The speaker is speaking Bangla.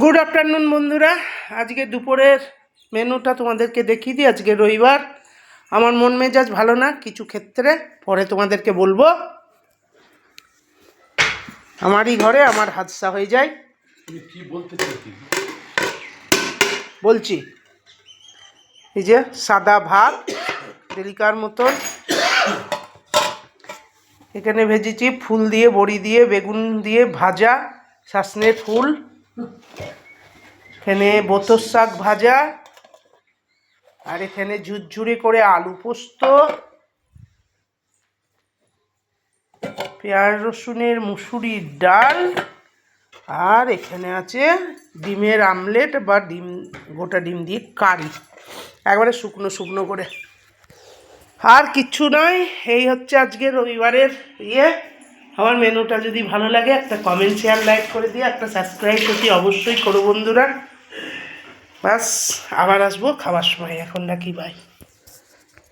গুড আফটারনুন বন্ধুরা। আজকে দুপুরের মেনুটা তোমাদেরকে দেখিয়ে দিই। আজকে রবিবার, আমার মন মেজাজ ভালো না কিছু ক্ষেত্রে, পরে তোমাদেরকে বলবো। আমারই ঘরে আমার হাদসা হয়ে যায়। কি বলতে চাইছি বলছি, এই যে সাদা ভাত ডেলিকার মতন, এখানে ভেজেছি ফুল দিয়ে, বড়ি দিয়ে, বেগুন দিয়ে ভাজা, শাসনের ফুল, এখানে বতর শাক ভাজা, আর এখানে ঝুরঝুরে করে আলু পোস্ত, পেঁয়াজ রসুনের মুসুরির ডাল, আর এখানে আছে ডিমের আমলেট বা ডিম, গোটা ডিম দিয়ে কারি, একবারে শুকনো শুকনো করে। আর কিচ্ছু নয়। এই হচ্ছে আজকে রবিবারের আমার মেনুটা যদি ভালো লাগে একটা কমেন্ট, শেয়ার, লাইক করে দিয়ে একটা সাবস্ক্রাইব করতে অবশ্যই করো বন্ধুরা। বাস, আবার আসবো খাওয়ার সময়। এখন নাকি বাই।